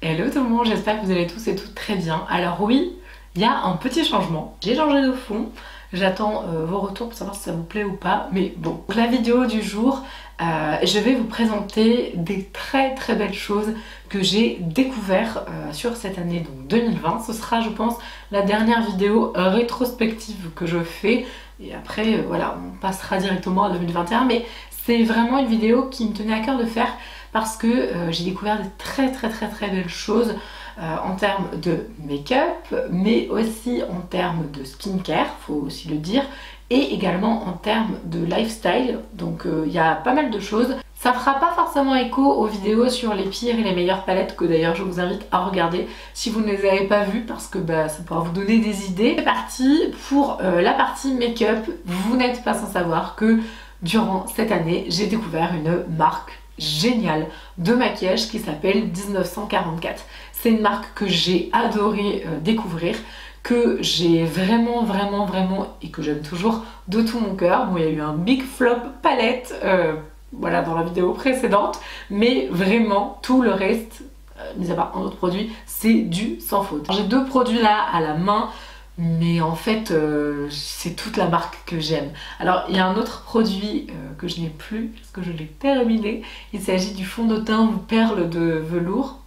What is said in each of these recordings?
Hello tout le monde, j'espère que vous allez tous et toutes très bien. Alors oui, il y a un petit changement. J'ai changé de fond. J'attends vos retours pour savoir si ça vous plaît ou pas. Mais bon, pour la vidéo du jour, je vais vous présenter des très belles choses que j'ai découvert sur cette année donc 2020. Ce sera, je pense, la dernière vidéo rétrospective que je fais. Et après, voilà, on passera directement à 2021. Mais c'est vraiment une vidéo qui me tenait à cœur de faire parce que j'ai découvert des très belles choses en termes de make-up, mais aussi en termes de skincare, faut aussi le dire, et également en termes de lifestyle. Donc il y a pas mal de choses. Ça fera pas forcément écho aux vidéos sur les pires et les meilleures palettes que d'ailleurs je vous invite à regarder si vous ne les avez pas vues parce que ça pourra vous donner des idées. C'est parti pour la partie make-up. Vous n'êtes pas sans savoir que durant cette année, j'ai découvert une marque géniale de maquillage qui s'appelle 1944. C'est une marque que j'ai adoré découvrir, que j'ai vraiment et que j'aime toujours de tout mon cœur. Bon, il y a eu un big flop palette voilà, dans la vidéo précédente, mais vraiment tout le reste, mis à part un autre produit, c'est du sans faute. J'ai deux produits là à la main, mais en fait c'est toute la marque que j'aime. Alors il y a un autre produit que je n'ai plus parce que je l'ai terminé. Il s'agit du fond de teint perle de velours,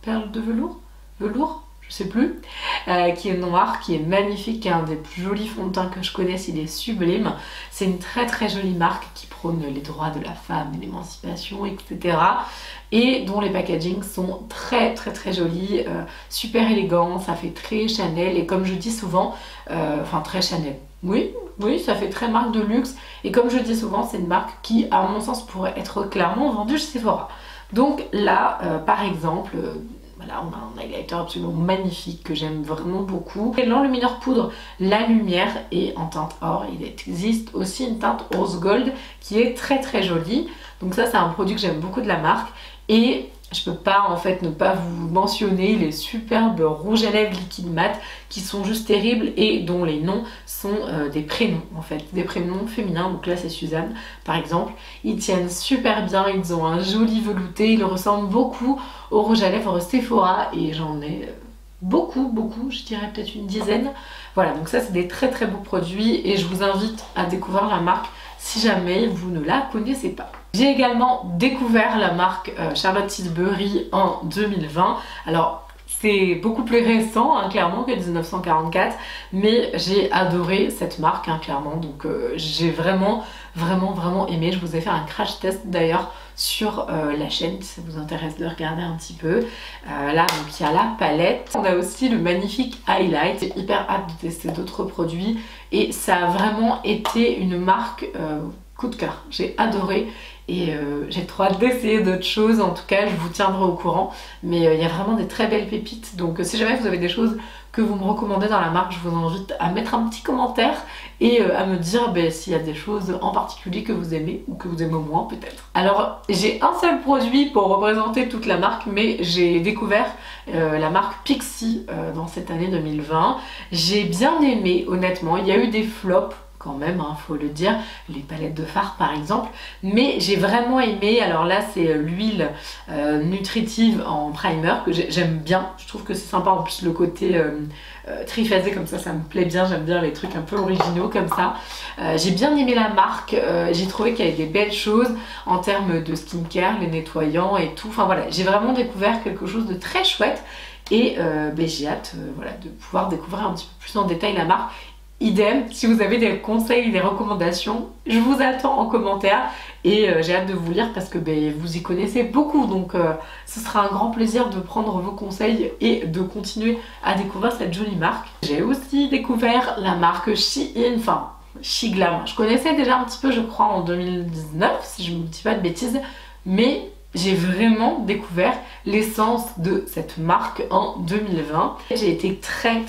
je sais plus, qui est noir, qui est magnifique, qui est un des plus jolis fonds de teint que je connaisse. Il est sublime. C'est une très jolie marque qui prône les droits de la femme et l'émancipation, etc. et dont les packagings sont très jolis, super élégants, ça fait très Chanel, et comme je dis souvent, enfin très Chanel, oui, ça fait très marque de luxe, et comme je dis souvent, c'est une marque qui, à mon sens, pourrait être clairement vendue chez Sephora. Donc là, par exemple, voilà, on a un highlighter absolument magnifique que j'aime vraiment beaucoup. Et l'enlumineur poudre La Lumière est en teinte or. Il existe aussi une teinte rose gold qui est très jolie. Donc ça, c'est un produit que j'aime beaucoup de la marque. Et je peux pas en fait ne pas vous mentionner les superbes rouges à lèvres liquide mat qui sont juste terribles et dont les noms sont des prénoms en fait, des prénoms féminins. Donc là c'est Suzanne par exemple. Ils tiennent super bien, ils ont un joli velouté, ils ressemblent beaucoup au rouge à lèvres Sephora et j'en ai beaucoup, je dirais peut-être une dizaine. Voilà, donc ça c'est des très beaux produits et je vous invite à découvrir la marque si jamais vous ne la connaissez pas. J'ai également découvert la marque Charlotte Tilbury en 2020. Alors c'est beaucoup plus récent hein, clairement que 1944, mais j'ai adoré cette marque hein, clairement, donc j'ai vraiment aimé. Je vous ai fait un crash test d'ailleurs sur la chaîne si ça vous intéresse de regarder un petit peu. Là donc il y a la palette, on a aussi le magnifique highlight. J'ai hyper hâte de tester d'autres produits et ça a vraiment été une marque coup de cœur, j'ai adoré. Et j'ai trop hâte d'essayer d'autres choses. En tout cas je vous tiendrai au courant, mais il y a vraiment des très belles pépites, donc si jamais vous avez des choses que vous me recommandez dans la marque, je vous invite à mettre un petit commentaire et à me dire s'il y a des choses en particulier que vous aimez ou que vous aimez moins peut-être. Alors j'ai un seul produit pour représenter toute la marque, mais j'ai découvert la marque Pixi dans cette année 2020. J'ai bien aimé honnêtement, il y a eu des flops quand même, hein, faut le dire, les palettes de fard par exemple, mais j'ai vraiment aimé. Alors là c'est l'huile nutritive en primer que j'aime bien, je trouve que c'est sympa, en plus le côté triphasé comme ça me plaît bien, j'aime bien les trucs un peu originaux comme ça. J'ai bien aimé la marque, j'ai trouvé qu'il y avait des belles choses en termes de skincare, les nettoyants et tout, enfin voilà, j'ai vraiment découvert quelque chose de très chouette et j'ai hâte voilà, de pouvoir découvrir un petit peu plus en détail la marque. Idem, si vous avez des conseils, des recommandations, je vous attends en commentaire et j'ai hâte de vous lire parce que vous y connaissez beaucoup, donc ce sera un grand plaisir de prendre vos conseils et de continuer à découvrir cette jolie marque. J'ai aussi découvert la marque Shein, enfin Shiglam. Je connaissais déjà un petit peu je crois en 2019 si je ne me dis pas de bêtises, mais j'ai vraiment découvert l'essence de cette marque en 2020. J'ai été très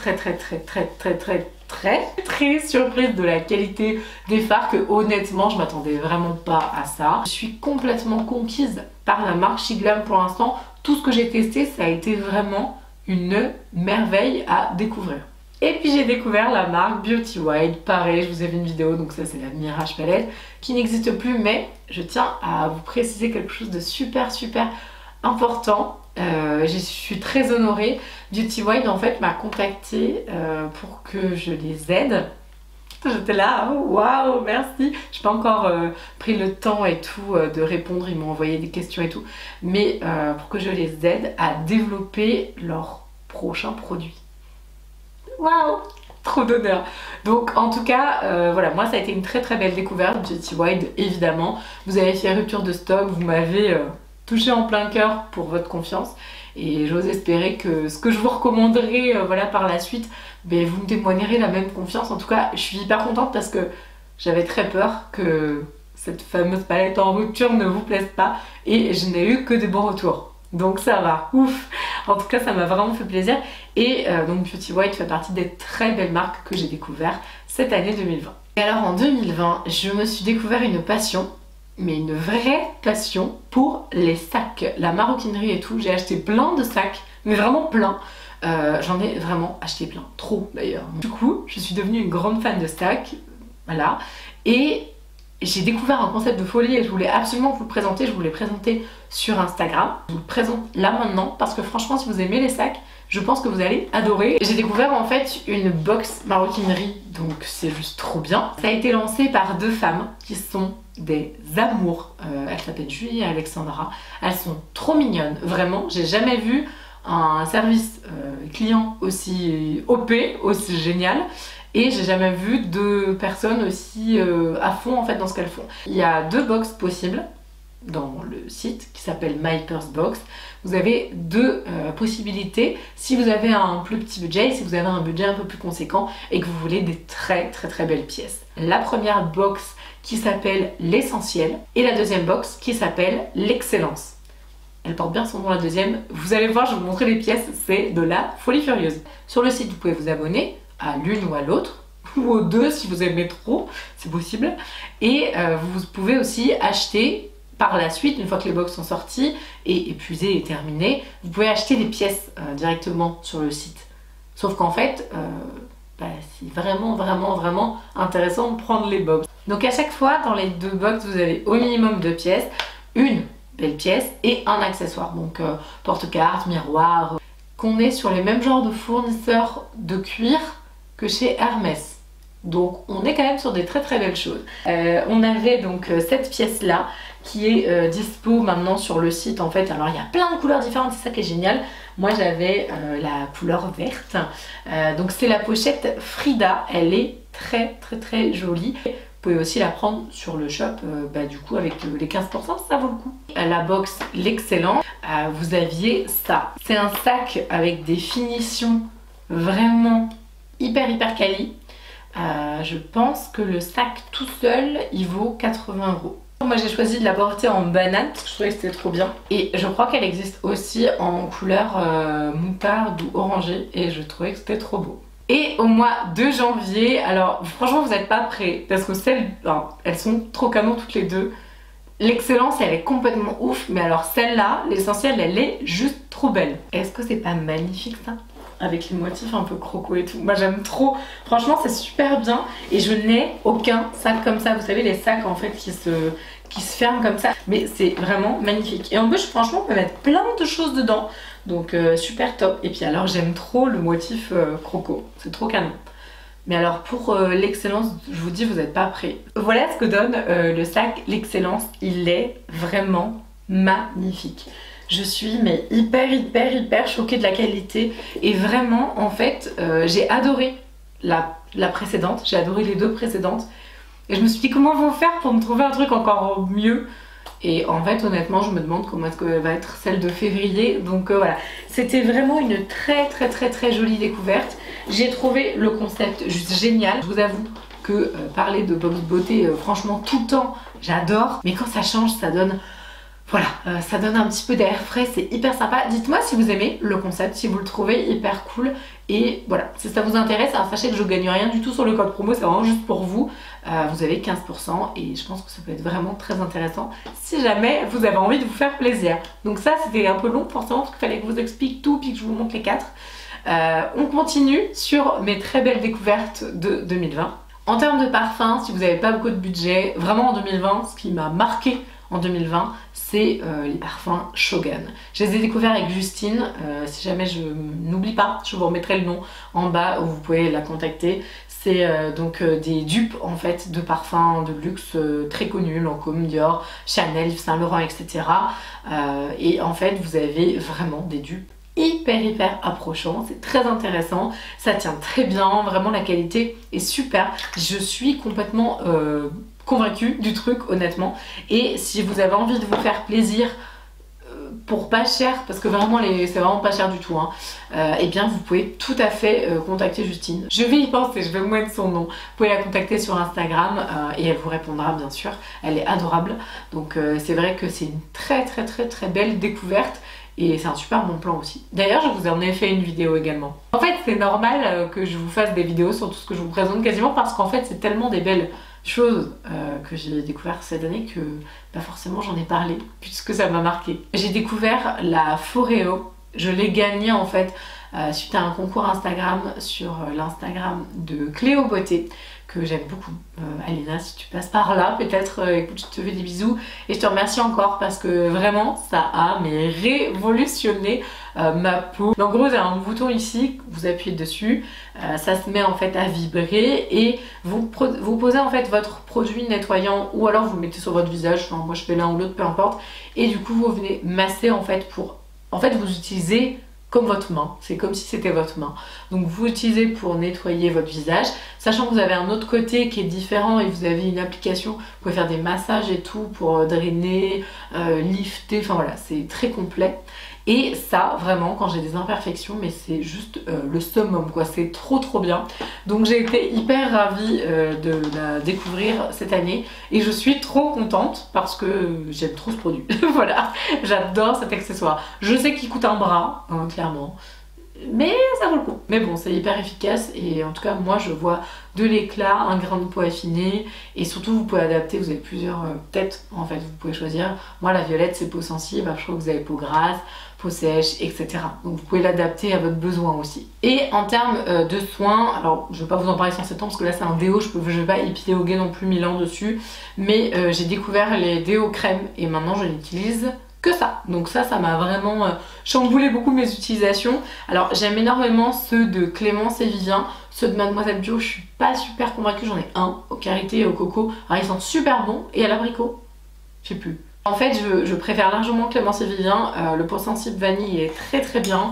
surprise de la qualité des fards, que honnêtement je m'attendais vraiment pas à ça. Je suis complètement conquise par la marque Shiglam pour l'instant. Tout ce que j'ai testé, ça a été vraiment une merveille à découvrir. Et puis j'ai découvert la marque Beauty Wild, pareil, je vous ai fait une vidéo, donc ça c'est la Mirage palette qui n'existe plus, mais je tiens à vous préciser quelque chose de super important. Je suis très honorée. Beauty Wild en fait m'a contactée pour que je les aide. J'étais là, oh, waouh, merci. Je n'ai pas encore pris le temps et tout de répondre, ils m'ont envoyé des questions et tout. Mais pour que je les aide à développer leur prochain produit. Waouh, trop d'honneur. Donc en tout cas, voilà, moi ça a été une très très belle découverte. Beauty Wild, évidemment. Vous avez fait rupture de stock, vous m'avez touché en plein cœur pour votre confiance. Et j'ose espérer que ce que je vous recommanderai voilà, par la suite, ben, vous me témoignerez la même confiance. En tout cas, je suis hyper contente parce que j'avais très peur que cette fameuse palette en rupture ne vous plaise pas. Et je n'ai eu que des bons retours. Donc ça va, ouf. En tout cas, ça m'a vraiment fait plaisir. Et donc Beauty Wild fait partie des très belles marques que j'ai découvertes cette année 2020. Et alors en 2020, je me suis découvert une passion, mais une vraie passion pour les sacs, la maroquinerie et tout. J'ai acheté plein de sacs, mais vraiment plein. J'en ai vraiment acheté plein, trop d'ailleurs. Du coup, je suis devenue une grande fan de sacs, voilà. Et j'ai découvert un concept de folie et je voulais absolument vous le présenter. Je vous l'ai présenté sur Instagram. Je vous le présente là maintenant parce que franchement, si vous aimez les sacs, je pense que vous allez adorer. J'ai découvert en fait une box maroquinerie, donc c'est juste trop bien. Ça a été lancé par deux femmes qui sont des amours. Elles s'appellent Julie et Alexandra. Elles sont trop mignonnes, vraiment. J'ai jamais vu un service client aussi OP, aussi génial. Et j'ai jamais vu deux personnes aussi à fond en fait dans ce qu'elles font. Il y a deux box possibles dans le site qui s'appelle My Purse Box. Vous avez deux possibilités si vous avez un plus petit budget et si vous avez un budget un peu plus conséquent et que vous voulez des très très très belles pièces. La première box qui s'appelle l'essentiel et la deuxième box qui s'appelle l'excellence. Elle porte bien son nom, la deuxième. Vous allez voir, je vais vous montrer les pièces, c'est de la folie furieuse. Sur le site, vous pouvez vous abonner à l'une ou à l'autre, ou aux deux si vous aimez trop, c'est possible. Et vous pouvez aussi acheter par la suite, une fois que les box sont sorties et épuisées et terminées, vous pouvez acheter des pièces directement sur le site. Sauf qu'en fait, c'est vraiment vraiment vraiment intéressant de prendre les box. Donc à chaque fois, dans les deux box, vous avez au minimum deux pièces, une belle pièce et un accessoire, donc porte-carte, miroir. Qu'on est sur les mêmes genres de fournisseurs de cuir que chez Hermès. Donc on est quand même sur des très très belles choses. On avait donc cette pièce là qui est dispo maintenant sur le site en fait. Alors il y a plein de couleurs différentes, c'est ça qui est génial. Moi j'avais la couleur verte. Donc c'est la pochette Frida, elle est très très très jolie. Vous pouvez aussi la prendre sur le shop, du coup avec les 15%, ça vaut le coup. À la box l'excellent, vous aviez ça. C'est un sac avec des finitions vraiment hyper quali. Je pense que le sac tout seul, il vaut 80 €. Moi j'ai choisi de la porter en banane parce que je trouvais que c'était trop bien. Et je crois qu'elle existe aussi en couleur moutarde ou orangée et je trouvais que c'était trop beau. Et au mois de janvier, alors franchement vous n'êtes pas prêts parce que elles sont trop canon toutes les deux. L'excellence elle est complètement ouf, mais alors celle-là, l'essentiel, elle est juste trop belle. Est-ce que c'est pas magnifique ça? Avec les motifs un peu croco et tout. Moi j'aime trop, franchement c'est super bien. Et je n'ai aucun sac comme ça, vous savez les sacs en fait qui se ferment comme ça. Mais c'est vraiment magnifique. Et en plus franchement on peut mettre plein de choses dedans. Donc super top. Et puis alors j'aime trop le motif croco, c'est trop canon. Mais alors pour l'excellence, je vous dis vous n'êtes pas prêts. Voilà ce que donne le sac l'excellence, il est vraiment magnifique. Je suis mais hyper choquée de la qualité et vraiment en fait j'ai adoré la précédente, j'ai adoré les deux précédentes et je me suis dit comment vont faire pour me trouver un truc encore mieux. Et en fait honnêtement je me demande comment est-ce que va être celle de février. Donc voilà, c'était vraiment une très jolie découverte. J'ai trouvé le concept juste génial. Je vous avoue que parler de box beauté franchement tout le temps j'adore, mais quand ça change ça donne... Voilà, ça donne un petit peu d'air frais, c'est hyper sympa. Dites-moi si vous aimez le concept, si vous le trouvez hyper cool. Et voilà, si ça vous intéresse, alors sachez que je gagne rien du tout sur le code promo, c'est vraiment juste pour vous. Vous avez 15% et je pense que ça peut être vraiment très intéressant si jamais vous avez envie de vous faire plaisir. Donc ça, c'était un peu long forcément parce qu'il fallait que je vous explique tout puis que je vous montre les quatre. On continue sur mes très belles découvertes de 2020. En termes de parfum, si vous n'avez pas beaucoup de budget, vraiment en 2020, ce qui m'a marqué en 2020, c'est les parfums Shogun. Je les ai découverts avec Justine, si jamais je n'oublie pas, je vous remettrai le nom en bas où vous pouvez la contacter. C'est donc des dupes en fait de parfums de luxe très connus, Lancôme, Dior, Chanel, Yves Saint Laurent, etc. Et en fait vous avez vraiment des dupes hyper approchants, c'est très intéressant, ça tient très bien, vraiment la qualité est super. Je suis complètement convaincue du truc honnêtement, et si vous avez envie de vous faire plaisir pour pas cher, parce que vraiment c'est vraiment pas cher du tout, hein, et bien vous pouvez tout à fait contacter Justine. Je vais y penser, je vais vous mettre son nom. Vous pouvez la contacter sur Instagram et elle vous répondra bien sûr. Elle est adorable, donc c'est vrai que c'est une très belle découverte. Et c'est un super bon plan aussi. D'ailleurs, je vous en ai fait une vidéo également. En fait, c'est normal que je vous fasse des vidéos sur tout ce que je vous présente quasiment, parce qu'en fait, c'est tellement des belles choses que j'ai découvert cette année que forcément j'en ai parlé, puisque ça m'a marqué. J'ai découvert la Foreo. Je l'ai gagnée en fait suite à un concours Instagram sur l'Instagram de Cléo Beauté, que j'aime beaucoup. Alina, si tu passes par là, peut-être, écoute, je te fais des bisous et je te remercie encore parce que vraiment ça a révolutionné ma peau. En gros, j'ai un bouton ici, vous appuyez dessus, ça se met en fait à vibrer et vous posez en fait votre produit nettoyant, ou alors vous le mettez sur votre visage, enfin moi je fais l'un ou l'autre, peu importe, et du coup vous venez masser en fait pour... En fait vous utilisez comme votre main, c'est comme si c'était votre main. Donc vous utilisez pour nettoyer votre visage, sachant que vous avez un autre côté qui est différent et vous avez une application, vous pouvez faire des massages et tout pour drainer, lifter, enfin voilà, c'est très complet. Et ça, vraiment, quand j'ai des imperfections, mais c'est juste le summum, quoi, c'est trop bien. Donc j'ai été hyper ravie de la découvrir cette année et je suis trop contente parce que j'aime trop ce produit. Voilà, j'adore cet accessoire. Je sais qu'il coûte un bras, hein, clairement, mais ça vaut le coup. Mais bon, c'est hyper efficace et en tout cas moi je vois de l'éclat, un grain de peau affiné, et surtout vous pouvez adapter, vous avez plusieurs têtes en fait, vous pouvez choisir. Moi la violette c'est peau sensible, je crois que vous avez peau grasse, peau sèche, etc. Donc vous pouvez l'adapter à votre besoin aussi. Et en termes de soins, alors je vais pas vous en parler sans septembre parce que là c'est un déo, je vais pas épiler au guet non plus 1000 ans dessus, mais j'ai découvert les déos crème et maintenant je n'utilise que ça. Donc ça m'a vraiment chamboulé beaucoup mes utilisations. Alors j'aime énormément ceux de Clémence et Vivien, ceux de Mademoiselle Bio, je suis pas super convaincue, j'en ai un au karité et au coco. Alors ils sentent super bons, et à l'abricot, je sais plus. En fait je préfère largement Clémence et Vivien, le peau sensible vanille est très bien.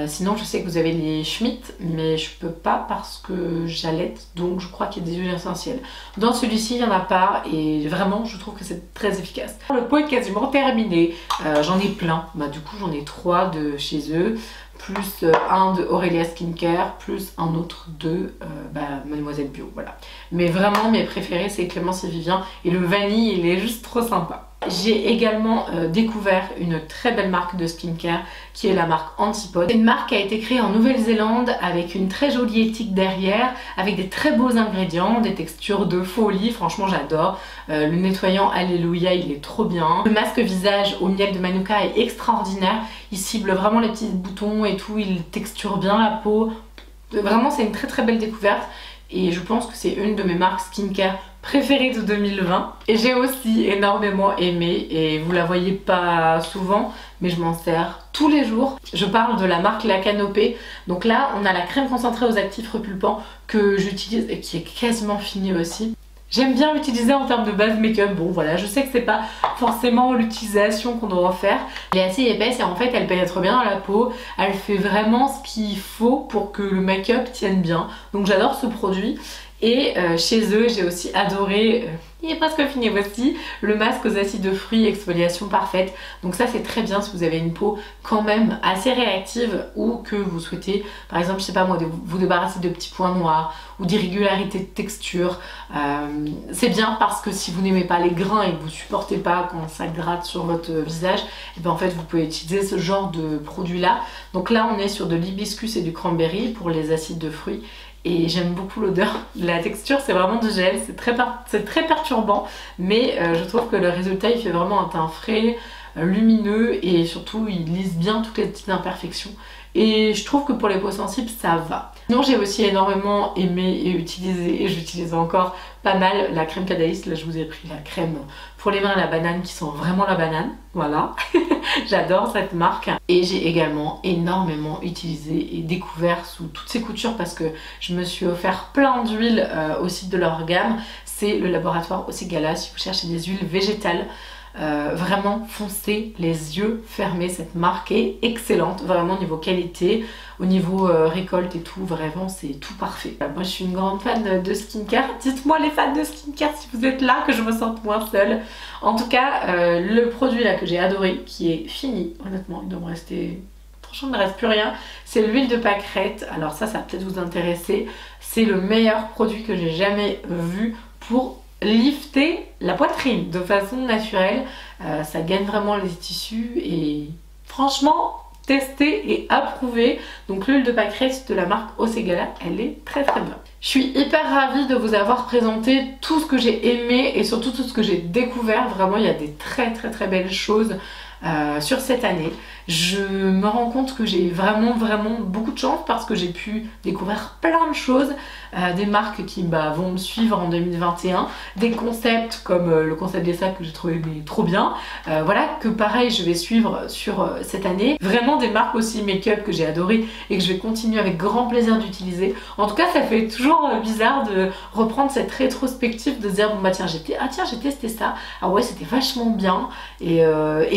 Sinon je sais que vous avez les Schmitt, mais je peux pas parce que j'allaite, donc je crois qu'il y a des huiles essentielles. Dans celui-ci il n'y en a pas et vraiment je trouve que c'est très efficace. Le pot est quasiment terminé, j'en ai plein, du coup j'en ai 3 de chez eux, plus un de Aurelia Skincare, plus un autre de Mademoiselle Bio, voilà. Mais vraiment mes préférés c'est Clémence et Vivien, et le vanille il est juste trop sympa. J'ai également découvert une très belle marque de skincare qui est la marque Antipode. C'est une marque qui a été créée en Nouvelle-Zélande avec une très jolie éthique derrière, avec des très beaux ingrédients, des textures de folie, franchement j'adore. Le nettoyant Alléluia il est trop bien. Le masque visage au miel de Manuka est extraordinaire, il cible vraiment les petits boutons et tout, il texture bien la peau. Vraiment c'est une très belle découverte. Et je pense que c'est une de mes marques skincare préférées de 2020. Et j'ai aussi énormément aimé, et vous la voyez pas souvent, mais je m'en sers tous les jours. Je parle de la marque La Canopée. Donc là, on a la crème concentrée aux actifs repulpants que j'utilise et qui est quasiment finie aussi. J'aime bien l'utiliser en termes de base make-up. Bon voilà, je sais que c'est pas forcément l'utilisation qu'on doit en faire. Elle est assez épaisse et en fait elle pénètre bien dans la peau. Elle fait vraiment ce qu'il faut pour que le make-up tienne bien. Donc j'adore ce produit. Et chez eux j'ai aussi adoré, il est presque fini voici, le masque aux acides de fruits, exfoliation parfaite. Donc ça c'est très bien si vous avez une peau quand même assez réactive ou que vous souhaitez par exemple, je sais pas moi, vous débarrasser de petits points noirs ou d'irrégularités de texture. C'est bien parce que si vous n'aimez pas les grains et que vous supportez pas quand ça gratte sur votre visage, et bien en fait vous pouvez utiliser ce genre de produit là. Donc là on est sur de l'hibiscus et du cranberry pour les acides de fruits. Et j'aime beaucoup l'odeur, la texture c'est vraiment du gel, c'est très perturbant, mais je trouve que le résultat il fait vraiment un teint frais, lumineux, et surtout il lisse bien toutes les petites imperfections. et je trouve que pour les peaux sensibles ça va. Sinon j'ai aussi énormément aimé et utilisé, et j'utilise encore pas mal la crème Cadaïs. Là je vous ai pris la crème pour les mains à la banane qui sent vraiment la banane, voilà. J'adore cette marque. Et j'ai également énormément utilisé et découvert sous toutes ces coutures parce que je me suis offert plein d'huiles au site de leur gamme. C'est le laboratoire Osigala si vous cherchez des huiles végétales. Vraiment foncez les yeux fermés, cette marque est excellente vraiment au niveau qualité, au niveau récolte et tout, vraiment c'est tout parfait. Moi je suis une grande fan de skincare, dites-moi les fans de skincare si vous êtes là, que je me sente moins seule. En tout cas le produit là que j'ai adoré, qui est fini honnêtement, il doit me rester... Franchement il ne me reste plus rien, c'est l'huile de pâquerette. Alors ça va peut-être vous intéresser, c'est le meilleur produit que j'ai jamais vu pour lifter la poitrine de façon naturelle. Ça gagne vraiment les tissus et franchement testé et approuvé. Donc l'huile de pâquerette de la marque Osigala, elle est très très bien. Je suis hyper ravie de vous avoir présenté tout ce que j'ai aimé et surtout tout ce que j'ai découvert. Vraiment il y a des très belles choses sur cette année. Je me rends compte que j'ai vraiment beaucoup de chance parce que j'ai pu découvrir plein de choses, des marques qui vont me suivre en 2021, des concepts comme le concept des sacs que j'ai trouvé trop bien, voilà, que pareil je vais suivre sur cette année. Vraiment des marques aussi make-up que j'ai adoré et que je vais continuer avec grand plaisir d'utiliser. En tout cas ça fait toujours bizarre de reprendre cette rétrospective, de se dire bon bah tiens j'ai testé ça, ah ouais c'était vachement bien, et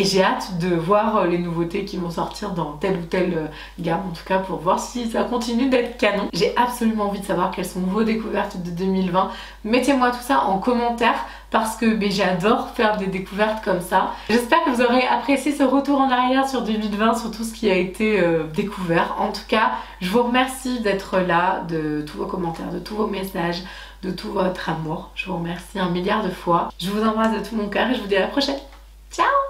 j'ai hâte de voir les nouveautés qui vont sortir dans telle ou telle gamme, en tout cas pour voir si ça continue d'être canon. J'ai absolument envie de savoir quelles sont vos découvertes de 2020. Mettez-moi tout ça en commentaire parce que j'adore faire des découvertes comme ça. J'espère que vous aurez apprécié ce retour en arrière sur 2020, sur tout ce qui a été découvert. En tout cas, je vous remercie d'être là, de tous vos commentaires, de tous vos messages, de tout votre amour. Je vous remercie un milliard de fois. Je vous embrasse de tout mon cœur et je vous dis à la prochaine. Ciao!